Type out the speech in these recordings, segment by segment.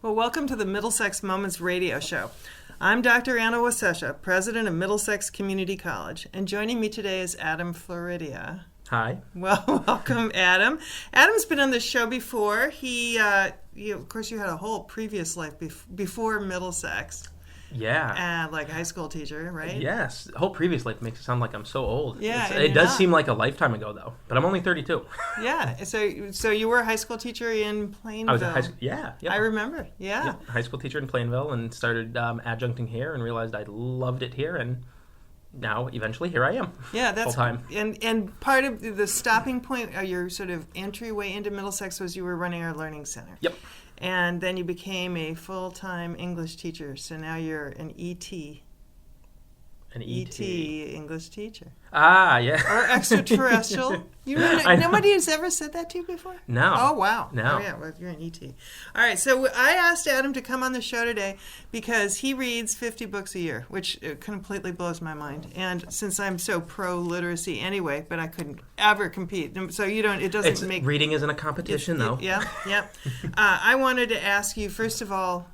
Well, welcome to the Middlesex Moments radio show. I'm Dr. Anna Wasesha, president of Middlesex Community College, and joining me today is Adam Floridia. Hi. Well, welcome, Adam. Adam's been on this show before. Of course, you had a whole previous life before Middlesex. Yeah. Like high school teacher, right? Yes. The whole previous life makes it sound like I'm so old. Yeah. It does seem like a lifetime ago, though. But I'm only 32. Yeah. So you were a high school teacher in Plainville. I was a high school. Yeah. I remember. Yeah. High school teacher in Plainville, and started adjuncting here, and realized I loved it here, and now eventually here I am. Yeah, that's full time. And part of the stopping point, your sort of entryway into Middlesex, was you were running our learning center. Yep. And then you became a full-time English teacher, so now you're an ET. An ET. English teacher. Ah, yeah. Or extraterrestrial. Nobody has ever said that to you before? No. Oh, wow. No. Oh, yeah, well, you're an ET. All right, so I asked Adam to come on the show today because he reads 50 books a year, which completely blows my mind. And since I'm so pro-literacy anyway, but I couldn't ever compete. So it doesn't make... Reading isn't a competition, though. Yeah. I wanted to ask you, first of all,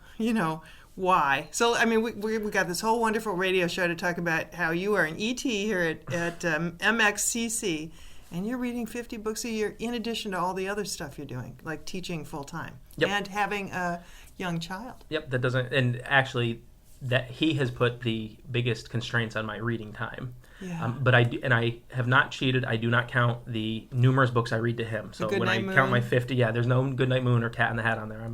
why? So, I mean, we got this whole wonderful radio show to talk about how you are an ET here at MXCC, and you're reading 50 books a year in addition to all the other stuff you're doing, like teaching full-time and having a young child. Yep, that doesn't... And actually, that he has put the biggest constraints on my reading time. Yeah. But I have not cheated. I do not count the numerous books I read to him. So when I count my 50, there's no Goodnight Moon or Cat in the Hat on there.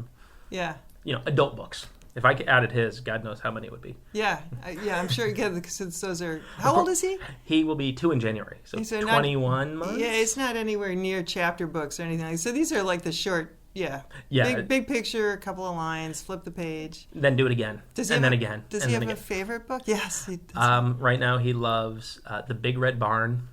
Adult books. If I added his, God knows how many it would be. Yeah, I'm sure. Since those are... How old is he? He will be 2 in January, so 21 months. Yeah, it's not anywhere near chapter books or anything like that. So these are like the short, big picture, a couple of lines, flip the page. Then do it again, again. Does he have a favorite book? Yes. He does. Right now he loves The Big Red Barn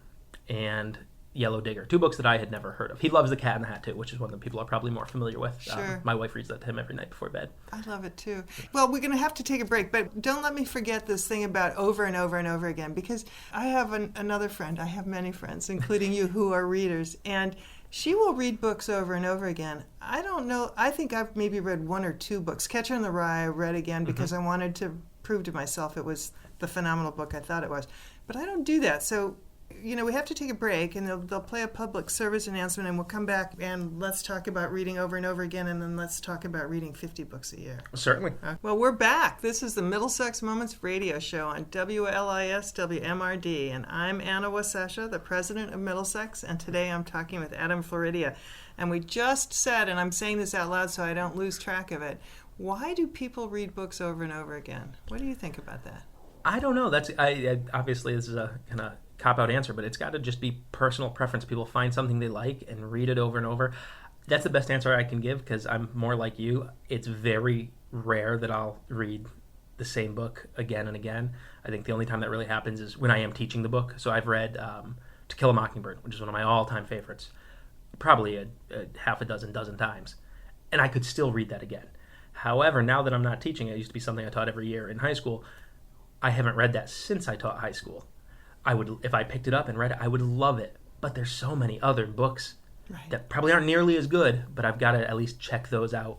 and Yellow Digger, 2 books that I had never heard of. He loves The Cat in the Hat, too, which is one that people are probably more familiar with. Sure. My wife reads that to him every night before bed. I love it, too. Well, we're going to have to take a break, but don't let me forget this thing about over and over and over again, because I have another friend. I have many friends, including you, who are readers, and she will read books over and over again. I don't know. I think I've maybe read 1 or 2 books. Catcher in the Rye I read again because I wanted to prove to myself it was the phenomenal book I thought it was. But I don't do that, so... we have to take a break, and they'll play a public service announcement, and we'll come back, and let's talk about reading over and over again, and then let's talk about reading 50 books a year. Certainly. Well, we're back. This is the Middlesex Moments radio show on WLIS WMRD, and I'm Anna Wasesha, the president of Middlesex, and today I'm talking with Adam Floridia. And we just said, and I'm saying this out loud so I don't lose track of it, why do people read books over and over again? What do you think about that? I don't know. Obviously, this is a kind of cop-out answer, but it's got to just be personal preference. People find something they like and read it over and over. That's the best answer I can give, because I'm more like you. It's very rare that I'll read the same book again and again. I think the only time that really happens is when I am teaching the book. So I've read To Kill a Mockingbird, which is one of my all-time favorites, probably a half a dozen times. And I could still read that again. However, now that I'm not teaching, it used to be something I taught every year in high school. I haven't read that since I taught high school. If I picked it up and read it, I would love it. But there's so many other books that probably aren't nearly as good, but I've got to at least check those out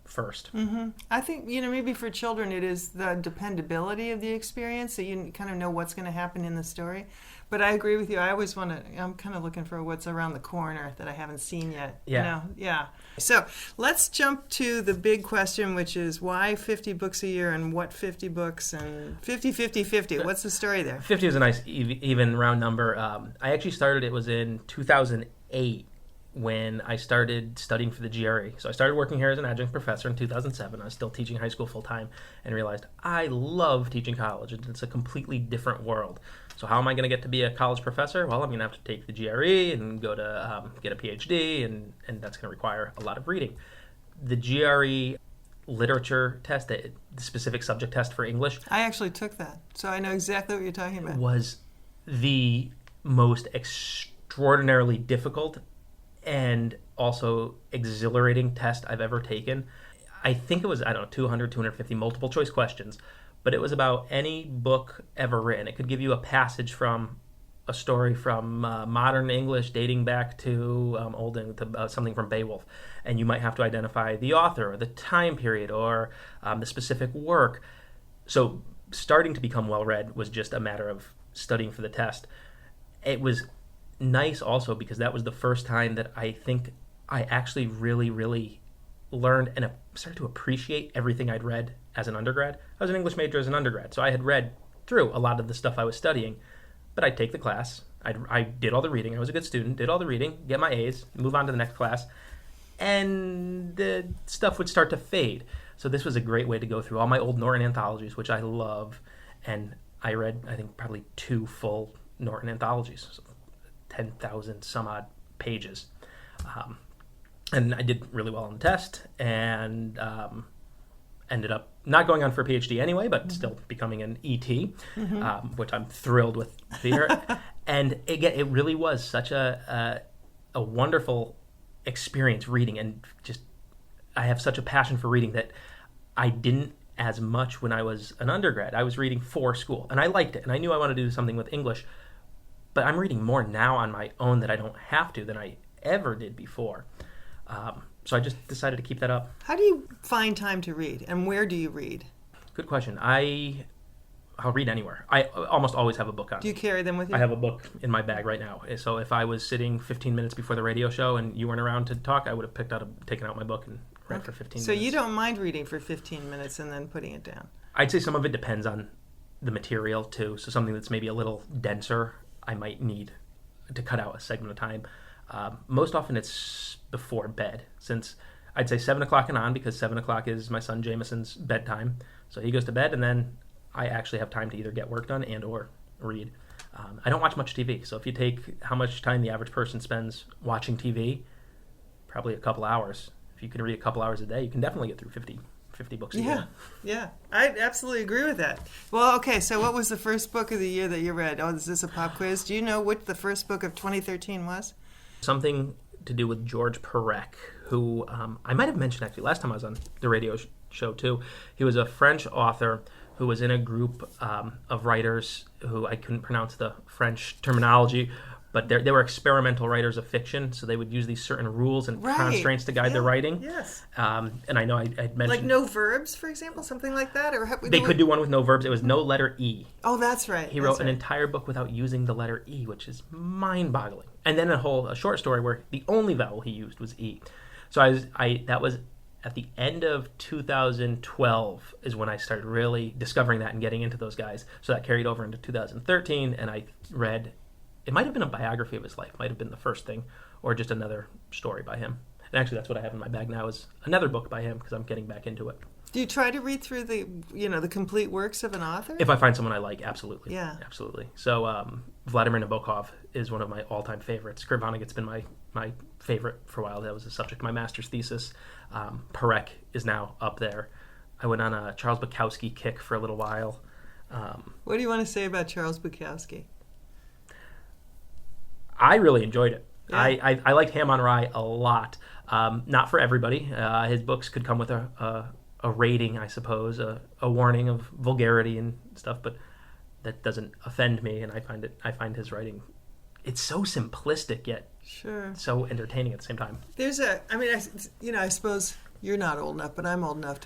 first. Mm-hmm. I think, maybe for children it is the dependability of the experience, so you kind of know what's going to happen in the story. But I agree with you. I always I'm kind of looking for what's around the corner that I haven't seen yet. Yeah. Yeah. So let's jump to the big question, which is why 50 books a year and what 50 books and 50, 50, 50. What's the story there? 50 is a nice even round number. I actually started, it was in 2008 when I started studying for the GRE. So I started working here as an adjunct professor in 2007. I was still teaching high school full-time and realized I love teaching college. It's a completely different world. So how am I going to get to be a college professor? Well, I'm going to have to take the GRE and go to get a PhD, and that's going to require a lot of reading. The GRE literature test, the specific subject test for English. I actually took that, so I know exactly what you're talking about. Was the most extraordinarily difficult and also exhilarating test I've ever taken. I think it was, 200, 250 multiple choice questions, but it was about any book ever written. It could give you a passage from a story from modern English dating back to old English, something from Beowulf, and you might have to identify the author or the time period or the specific work. So starting to become well-read was just a matter of studying for the test. It was nice also because that was the first time that I think I actually really, really learned and started to appreciate everything I'd read as an undergrad. I was an English major as an undergrad, so I had read through a lot of the stuff I was studying, but I'd take the class. I did all the reading. I was a good student, did all the reading, get my A's, move on to the next class, and the stuff would start to fade. So this was a great way to go through all my old Norton anthologies, which I love, and I read, I think, probably 2 full Norton anthologies, so 10,000 some odd pages. And I did really well on the test, and ended up not going on for a PhD anyway, but still becoming an ET, which I'm thrilled with here. And it really was such a wonderful experience reading, and just I have such a passion for reading that I didn't as much when I was an undergrad. I was reading for school, and I liked it, and I knew I wanted to do something with English, but I'm reading more now on my own that I don't have to than I ever did before. So I just decided to keep that up. How do you find time to read, and where do you read? Good question. I'll read anywhere. I almost always have a book on. Do you carry them with you? I have a book in my bag right now. So if I was sitting 15 minutes before the radio show and you weren't around to talk, I would have taken out my book and read for 15 minutes. So you don't mind reading for 15 minutes and then putting it down? I'd say some of it depends on the material too. So something that's maybe a little denser, I might need to cut out a segment of time. Most often it's before bed, since I'd say 7 o'clock and on, because 7 o'clock is my son Jameson's bedtime. So he goes to bed, and then I actually have time to either get work done and or read. I don't watch much TV, so if you take how much time the average person spends watching TV, probably a couple hours. If you can read a couple hours a day, you can definitely get through 50 books a year. Yeah, I absolutely agree with that. Well, okay, so what was the first book of the year that you read? Oh, is this a pop quiz? Do you know what the first book of 2013 was? Something to do with George Perec, who I might have mentioned actually last time I was on the radio show too. He was a French author who was in a group of writers who I couldn't pronounce the French terminology, but they were experimental writers of fiction, so they would use these certain rules and constraints to guide their writing. Yes. And I know I mentioned... Like no verbs, for example, something like that? Or they could do one with no verbs. It was no letter E. Oh, that's right. He wrote an entire book without using the letter E, which is mind-boggling. And then a short story where the only vowel he used was E. So that was at the end of 2012 is when I started really discovering that and getting into those guys. So that carried over into 2013, and I read... It might have been a biography of his life, might have been the first thing, or just another story by him. And actually, that's what I have in my bag now is another book by him because I'm getting back into it. Do you try to read through the complete works of an author? If I find someone I like, absolutely. Yeah. Absolutely. So Vladimir Nabokov is one of my all-time favorites. Kurt Vonnegut's been my favorite for a while. That was the subject of my master's thesis. Perec is now up there. I went on a Charles Bukowski kick for a little while. What do you want to say about Charles Bukowski? I really enjoyed it. Yeah. I liked Ham on Rye a lot. Not for everybody. His books could come with a rating, I suppose, a warning of vulgarity and stuff, but that doesn't offend me. And I find his writing, it's so simplistic yet so entertaining at the same time. I suppose you're not old enough, but I'm old enough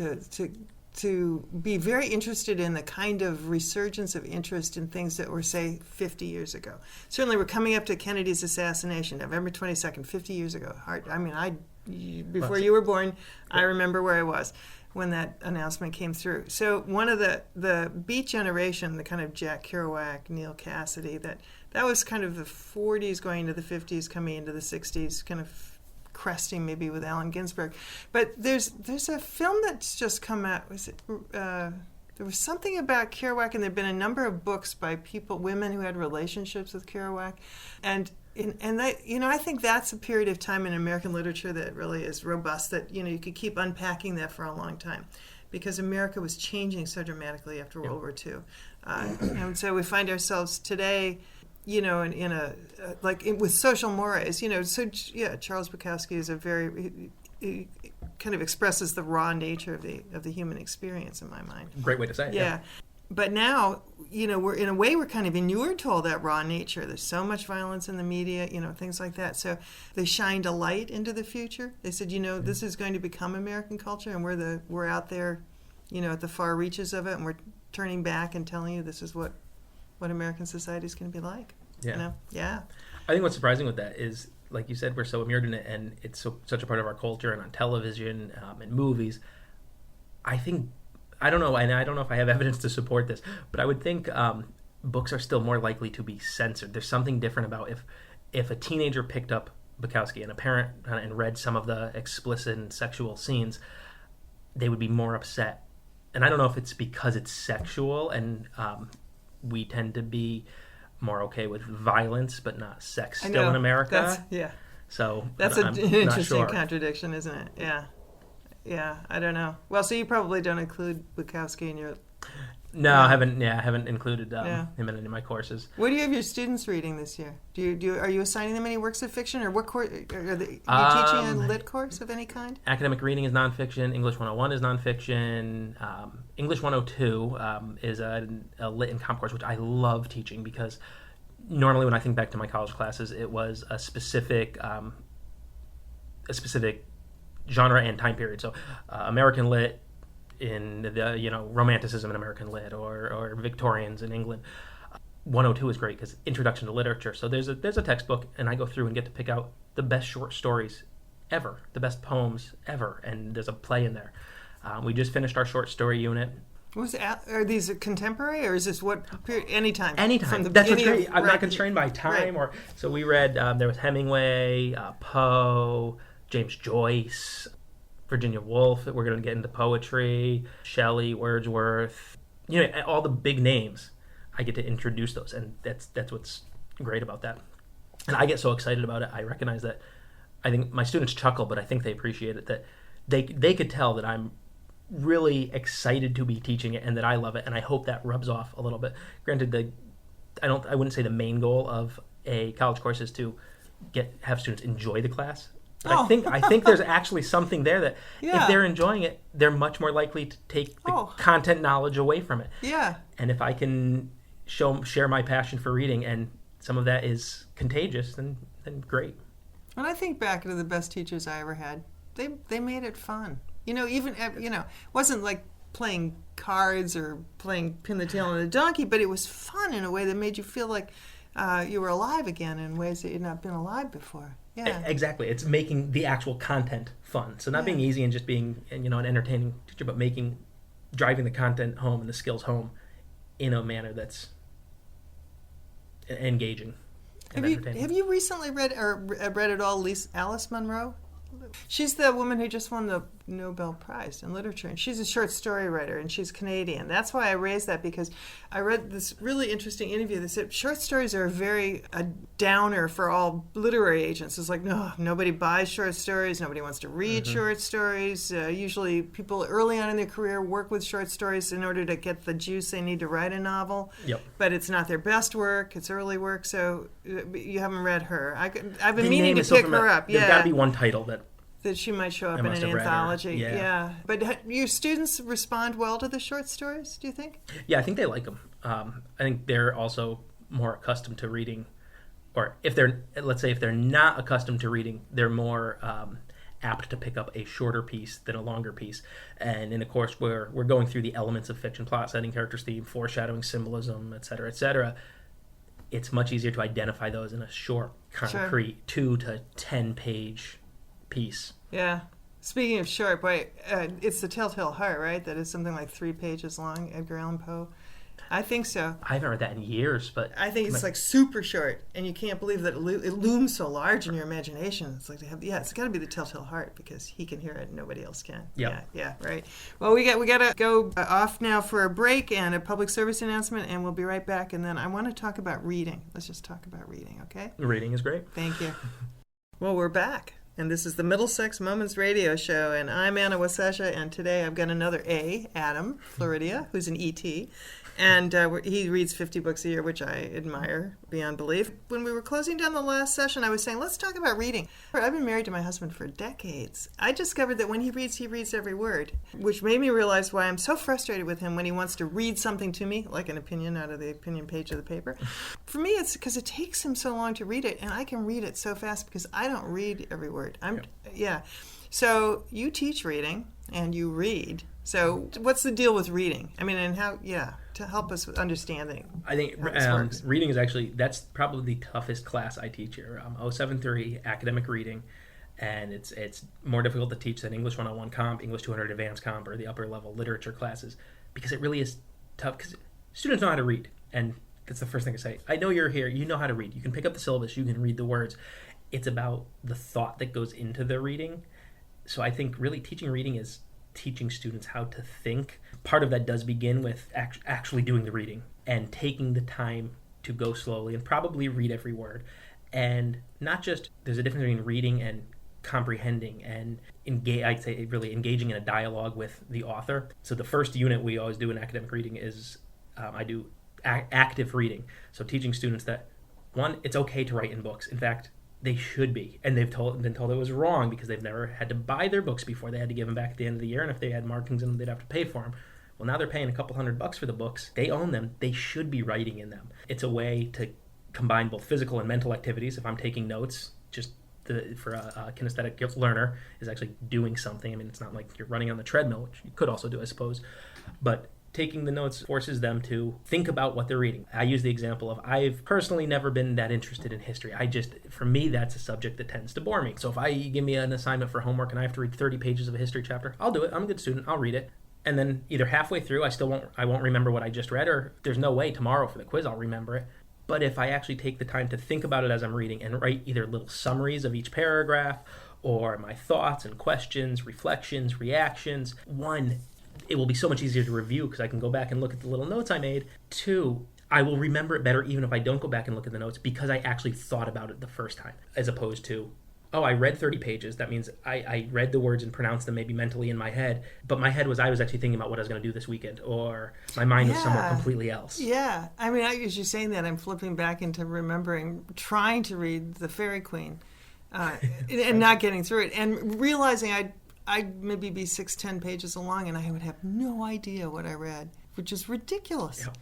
to be very interested in the kind of resurgence of interest in things that were, say, 50 years ago. Certainly, we're coming up to Kennedy's assassination, November 22nd, 50 years ago. Before you were born, I remember where I was when that announcement came through. So one of the Beat generation, the kind of Jack Kerouac, Neil Cassidy, that was kind of the 40s going into the 50s, coming into the 60s, kind of cresting maybe with Allen Ginsberg. But there's a film that's just come out. There was something about Kerouac, and there have been a number of books by women who had relationships with Kerouac, and that, I think that's a period of time in American literature that really is robust. That you could keep unpacking that for a long time, because America was changing so dramatically after World War II, and so we find ourselves today. With social mores, Charles Bukowski is he kind of expresses the raw nature of the human experience in my mind. Great way to say it. Yeah. But now, we're in a way we're kind of inured to all that raw nature. There's so much violence in the media, things like that. So they shined a light into the future. They said, this is going to become American culture, and we're out there, at the far reaches of it, and we're turning back and telling you this is what American society is going to be like. Yeah. Yeah. I think what's surprising with that is, like you said, we're so immersed in it, and it's such a part of our culture and on television and movies. I don't know, and I don't know if I have evidence to support this, but I would think books are still more likely to be censored. There's something different about if a teenager picked up Bukowski and a parent and read some of the explicit and sexual scenes, they would be more upset. And I don't know if it's because it's sexual and we tend to be more okay with violence but not sex still in America. So that's an interesting contradiction, isn't it? Yeah, I don't know. Well, so you probably don't include Bukowski in your... No, I haven't included him in any of my courses. What do you have your students reading this year? Are you assigning them any works of fiction, or what course? Are you teaching a lit course of any kind? Academic reading is nonfiction. English 101 is nonfiction. English 102 is a lit and comp course, which I love teaching because normally when I think back to my college classes, it was a specific genre and time period. So American lit in the Romanticism in American lit, or Victorians in England. 102 is great because introduction to literature. So there's a textbook, and I go through and get to pick out the best short stories ever, the best poems ever, and there's a play in there. We just finished our short story unit. Are these contemporary, or is this what period? Anytime. That's what's great. I'm not constrained by time. So we read. There was Hemingway, Poe, James Joyce, Virginia Woolf. We're going to get into poetry, Shelley, Wordsworth. All the big names. I get to introduce those, and that's what's great about that. And I get so excited about it. I recognize that. I think my students chuckle, but I think they appreciate it. That they could tell that I'm really excited to be teaching it, and that I love it, and I hope that rubs off a little bit. Granted, I wouldn't say the main goal of a college course is to have students enjoy the class. But I think there's actually something there that if they're enjoying it, they're much more likely to take the content knowledge away from it. Yeah. And if I can share my passion for reading, and some of that is contagious, then great. When I think back to the best teachers I ever had, they made it fun. It wasn't like playing cards or playing pin the tail on a donkey, but it was fun in a way that made you feel like you were alive again in ways that you'd not been alive before. Yeah, exactly. It's making the actual content fun. So not being easy and just being an entertaining teacher, but driving the content home and the skills home in a manner that's engaging and entertaining. Have you recently read at all Alice Munro? She's the woman who just won the Nobel Prize in Literature, and she's a short story writer, and she's Canadian. That's why I raised that, because I read this really interesting interview that said short stories are a downer for all literary agents. It's like, no, nobody buys short stories, nobody wants to read short stories. Usually people early on in their career work with short stories in order to get the juice they need to write a novel. Yep. But it's not their best work, it's early work, so you haven't read her. I've been meaning to pick her up. There's got to be one title that she might show up in an anthology. Yeah. But your students respond well to the short stories, do you think? Yeah, I think they like them. I think they're also more accustomed to reading, or if they're not accustomed to reading, they're more apt to pick up a shorter piece than a longer piece. And in a course where we're going through the elements of fiction, plot, setting, characters, theme, foreshadowing, symbolism, et cetera, it's much easier to identify those in a short, concrete 2 to 10 page piece. Yeah. Speaking of short, it's The Telltale Heart, right? That is something like 3 pages long, Edgar Allan Poe. I think so. I haven't read that in years, but I think it's like super short, and you can't believe that it looms so large in your imagination. It's like it's got to be The Telltale Heart, because he can hear it and nobody else can. Yep. Yeah, right. Well, we got to go off now for a break and a public service announcement, and we'll be right back. And then I want to talk about reading. Let's just talk about reading, okay? Reading is great. Thank you. Well, we're back. and this is the Middlesex Moments Radio Show, and I'm Anna Wasesha, and today I've got another A, Adam Floridia, who's an ET, and he reads 50 books a year, which I admire beyond belief. When we were closing down the last session, I was saying, let's talk about reading. I've been married to my husband for decades. I discovered that when he reads every word, which made me realize why I'm so frustrated with him when he wants to read something to me, like an opinion out of the opinion page of the paper. For me, it's because it takes him so long to read it, and I can read it so fast because I don't read every word. So you teach reading, and you read. So what's the deal with reading? I mean, and how, to help us with understanding. I think reading is actually, that's probably the toughest class I teach here. 073 academic reading, and it's more difficult to teach than English 101 Comp, English 200 Advanced Comp, or the upper level literature classes, because it really is tough, because students know how to read, and that's the first thing I say. I know you're here, you know how to read. You can pick up the syllabus, you can read the words. It's about the thought that goes into the reading. So I think really teaching reading is teaching students how to think. Part of that does begin with actually doing the reading and taking the time to go slowly and probably read every word. And not just, there's a difference between reading and comprehending and I'd say really engaging in a dialogue with the author. So the first unit we always do in academic reading is I do active reading. So teaching students that, one, it's okay to write in books. In fact, they should be, and they've been told it was wrong because they've never had to buy their books before. They had to give them back at the end of the year, and if they had markings in them, they'd have to pay for them. Well, now they're paying a couple $100 for the books. They own them. They should be writing in them. It's a way to combine both physical and mental activities. If I'm taking notes, for a kinesthetic learner is actually doing something. I mean, it's not like you're running on the treadmill, which you could also do, I suppose, but taking the notes forces them to think about what they're reading. I use the example of, I've personally never been that interested in history. For me, that's a subject that tends to bore me. So if you give me an assignment for homework and I have to read 30 pages of a history chapter, I'll do it. I'm a good student. I'll read it. And then either halfway through, I won't remember what I just read, or there's no way tomorrow for the quiz I'll remember it. But if I actually take the time to think about it as I'm reading and write either little summaries of each paragraph or my thoughts and questions, reflections, reactions, one, it will be so much easier to review because I can go back and look at the little notes I made. Two, I will remember it better even if I don't go back and look at the notes because I actually thought about it the first time, as opposed to, I read 30 pages. That means I read the words and pronounced them maybe mentally in my head, but my head was, I was actually thinking about what I was going to do this weekend, or my mind was somewhere completely else. Yeah. I mean, as you're saying that, I'm flipping back into remembering trying to read The Fairy Queen and not getting through it, and realizing I'd maybe be 6-10 pages along and I would have no idea what I read, which is ridiculous. Yeah.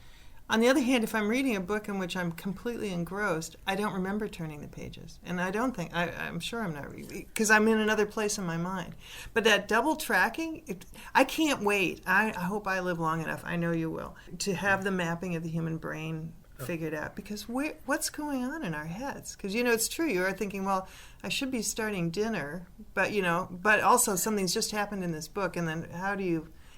On the other hand, if I'm reading a book in which I'm completely engrossed, I don't remember turning the pages. And I don't think, I'm sure I'm not reading, because I'm in another place in my mind. But that double tracking, I can't wait. I hope I live long enough, I know you will, to have the mapping of the human brain figured out, because what's going on in our heads? Because it's true, you are thinking, well, I should be starting dinner, but also something's just happened in this book, and then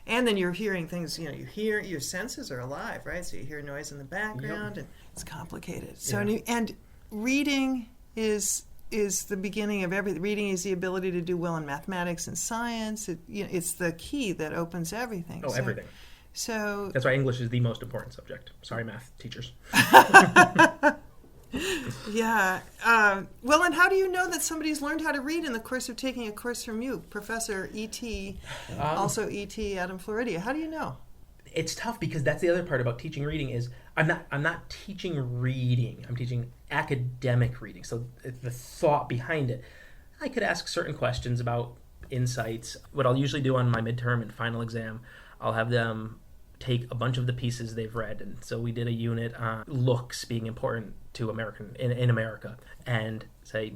and then you're hearing things, you hear, your senses are alive, right? So you hear noise in the background, and it's complicated. So and reading is the beginning of everything. Reading is the ability to do well in mathematics and science. It's the key that opens everything. Everything. So that's why English is the most important subject. Sorry, math teachers. Yeah. Well, and how do you know that somebody's learned how to read in the course of taking a course from you, Professor E.T., also E.T. Adam Floridia? How do you know? It's tough because that's the other part about teaching reading is I'm not teaching reading. I'm teaching academic reading. So the thought behind it. I could ask certain questions about insights. What I'll usually do on my midterm and final exam, I'll have them take a bunch of the pieces they've read. And so we did a unit on looks being important to in America, and say,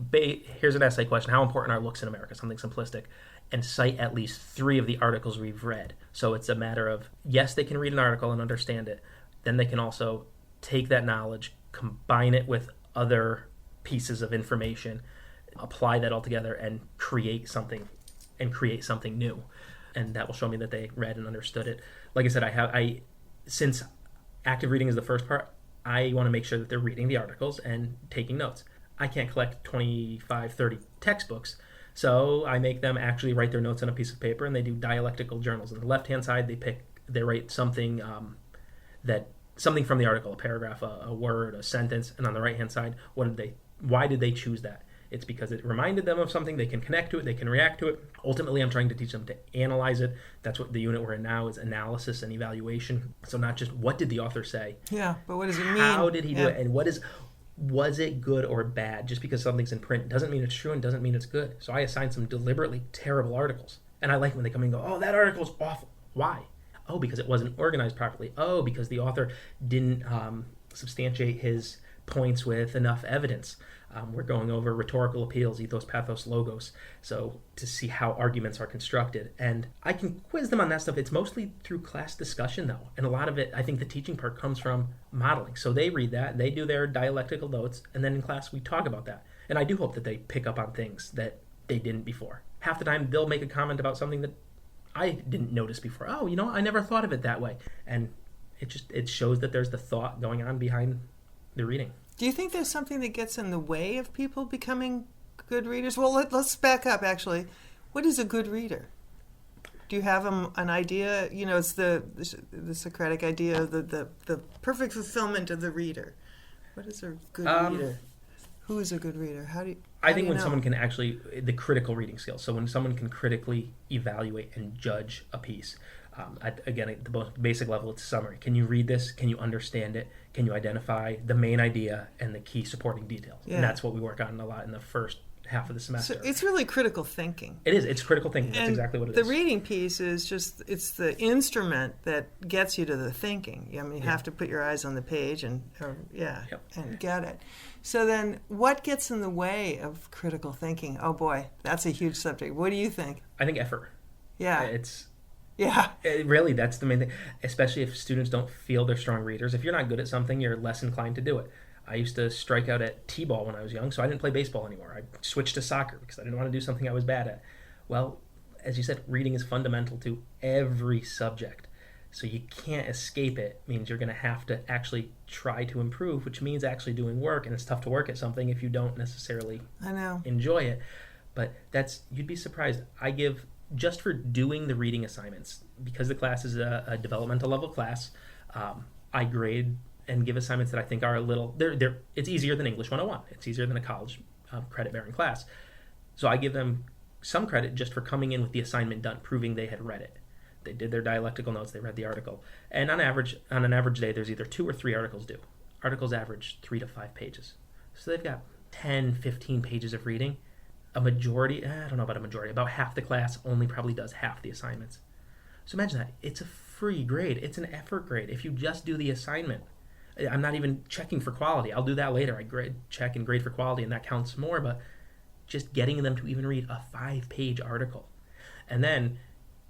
here's an essay question: how important are looks in America? Something simplistic, and cite at least 3 of the articles we've read. So it's a matter of, yes, they can read an article and understand it. Then they can also take that knowledge, combine it with other pieces of information, apply that all together, and create something new. And that will show me that they read and understood it. Like I said, since active reading is the first part, I want to make sure that they're reading the articles and taking notes. I can't collect 25, 30 textbooks, so I make them actually write their notes on a piece of paper, and they do dialectical journals. On the left-hand side, they write something something from the article, a paragraph, a word, a sentence, and on the right-hand side, why did they choose that? It's because it reminded them of something. They can connect to it. They can react to it. Ultimately, I'm trying to teach them to analyze it. That's what the unit we're in now is, analysis and evaluation. So not just what did the author say. Yeah, but what does it mean? How did he do it? And was it good or bad? Just because something's in print doesn't mean it's true and doesn't mean it's good. So I assign some deliberately terrible articles. And I like when they come in and go, oh, that article is awful. Why? Oh, because it wasn't organized properly. Oh, because the author didn't substantiate his points with enough evidence. We're going over rhetorical appeals, ethos, pathos, logos, so to see how arguments are constructed. And I can quiz them on that stuff. It's mostly through class discussion, though. And a lot of it, I think the teaching part comes from modeling. So they read that, they do their dialectical notes, and then in class we talk about that. And I do hope that they pick up on things that they didn't before. Half the time they'll make a comment about something that I didn't notice before. Oh, I never thought of it that way. And it shows that there's the thought going on behind the reading. Do you think there's something that gets in the way of people becoming good readers? Well, let's back up, actually. What is a good reader? Do you have an idea? It's the Socratic idea of the perfect fulfillment of the reader. What is a good reader? Who is a good reader? I think when someone can actually, the critical reading skills, so when someone can critically evaluate and judge a piece. Again, at the most basic level, it's summary. Can you read this? Can you understand it? Can you identify the main idea and the key supporting details? Yeah. And that's what we work on a lot in the first half of the semester. So it's really critical thinking. It is. It's critical thinking. That's exactly what it is. The reading piece is just, it's the instrument that gets you to the thinking. You have to put your eyes on the page and get it. So then what gets in the way of critical thinking? Oh boy, that's a huge subject. What do you think? I think effort. Yeah. Really, that's the main thing, especially if students don't feel they're strong readers. If you're not good at something, you're less inclined to do it. I used to strike out at t-ball when I was young, so I didn't play baseball anymore. I switched to soccer because I didn't want to do something I was bad at. Well, as you said, reading is fundamental to every subject. So you can't escape it. It means you're going to have to actually try to improve, which means actually doing work, and it's tough to work at something if you don't necessarily enjoy it. But you'd be surprised. I give, just for doing the reading assignments, because the class is a developmental level class, I grade and give assignments that I think are a little, it's easier than English 101. It's easier than a college credit-bearing class. So I give them some credit just for coming in with the assignment done, proving they had read it. They did their dialectical notes, they read the article. And on an average day, there's either 2 or 3 articles due. Articles average 3 to 5 pages. So they've got 10, 15 pages of reading. A majority, I don't know about a majority, about half the class only probably does half the assignments. So imagine that. It's a free grade. It's an effort grade. If you just do the assignment, I'm not even checking for quality. I'll do that later. I check and grade for quality, and that counts more, but just getting them to even read a 5-page article. And then,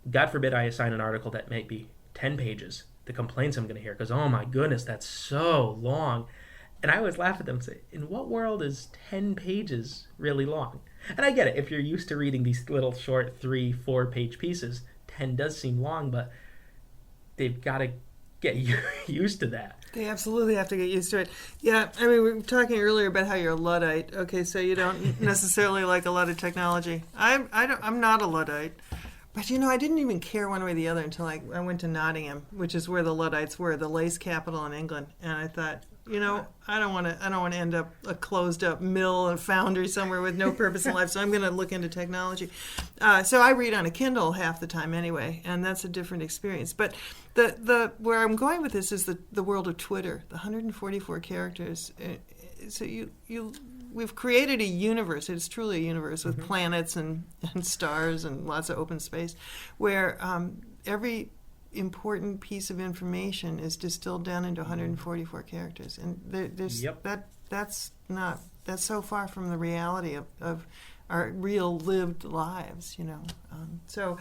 God forbid I assign an article that may be 10 pages. The complaints I'm going to hear, because, oh my goodness, that's so long. And I always laugh at them and say, in what world is 10 pages really long? And I get it. If you're used to reading these little short 3-4 page pieces, 10 does seem long, but they've got to get used to that. They absolutely have to get used to it. Yeah, I mean, we were talking earlier about how you're a Luddite. Okay, so you don't necessarily like a lot of technology. I'm not a Luddite. But, I didn't even care one way or the other until I went to Nottingham, which is where the Luddites were, the lace capital in England. And I thought, I don't want to end up a closed-up mill and foundry somewhere with no purpose in life, so I'm going to look into technology. So I read on a Kindle half the time anyway, and that's a different experience. But the where I'm going with this is the world of Twitter, the 144 characters. So we've created a universe. It's truly a universe with planets and stars and lots of open space, where every important piece of information is distilled down into 144 characters, and that's so far from the reality of our real lived lives, So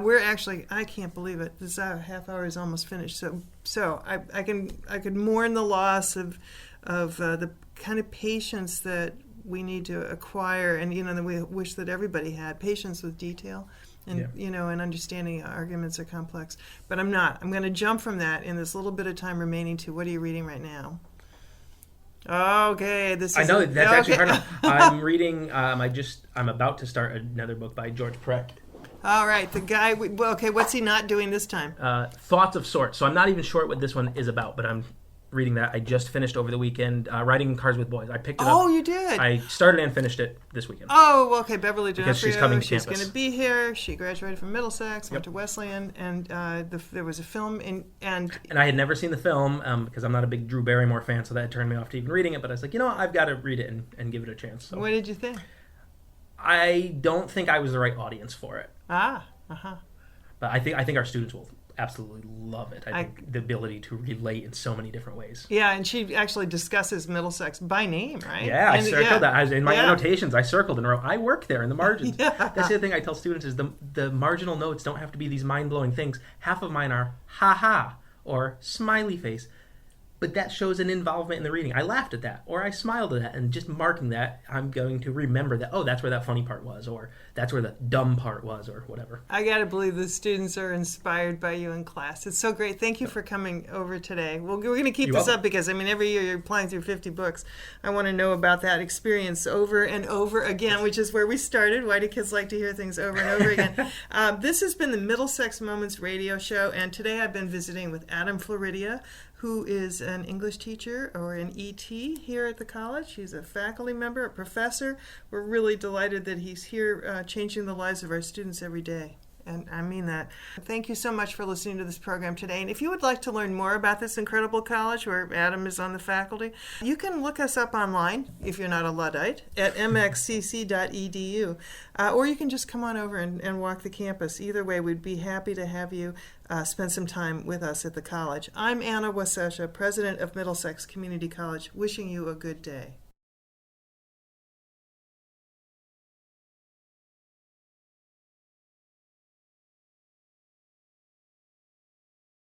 we're actually, I can't believe it. This half hour is almost finished. So I could mourn the loss of the kind of patience that we need to acquire, and that we wish that everybody had, patience with detail. And, and understanding arguments are complex. But I'm not. I'm going to jump from that in this little bit of time remaining to, what are you reading right now? Okay, this is... I know, that's actually hard enough. I'm reading, I'm about to start another book by George Perec. All right, the guy, what's he not doing this time? Thoughts of Sorts. So I'm not even sure what this one is about, but I'm reading that. I just finished over the weekend Riding Cars with Boys. I picked it up. Oh, you did? I started and finished it this weekend. Oh, well, okay. Beverly Because she's D'Onofrio, coming to she's campus. going to be here. She graduated from Middlesex, went to Wesleyan, and there was a film and I had never seen the film because I'm not a big Drew Barrymore fan, so that turned me off to even reading it. But I was like, you know what? I've got to read it and give it a chance. So what did you think? I don't think I was the right audience for it. But I think our students will absolutely love it. I think the ability to relate in so many different ways. Yeah, and she actually discusses Middlesex by name, right? Yeah, I circled that. In my Yeah. annotations, I circled and wrote, I work there in the margins. Yeah. That's the other thing I tell students is the marginal notes don't have to be these mind-blowing things. Half of mine are ha-ha or smiley face. But that shows an involvement in the reading. I laughed at that, or I smiled at that, and just marking that, I'm going to remember that, oh, that's where that funny part was, or that's where the dumb part was, or whatever. I got to believe the students are inspired by you in class. It's so great. Thank you for coming over today. Well, we're going to keep this up because, I mean, every year you're applying through 50 books. I want to know about that experience over and over again, which is where we started. Why do kids like to hear things over and over again? This has been the Middlesex Moments radio show, and today I've been visiting with Adam Floridia, who is an English teacher or an ET here at the college. He's a faculty member, a professor. We're really delighted that he's here changing the lives of our students every day. And I mean that. Thank you so much for listening to this program today. And if you would like to learn more about this incredible college where Adam is on the faculty, you can look us up online, if you're not a Luddite, at mxcc.edu. Or you can just come on over and walk the campus. Either way, we'd be happy to have you spend some time with us at the college. I'm Anna Wasesha, president of Middlesex Community College, wishing you a good day.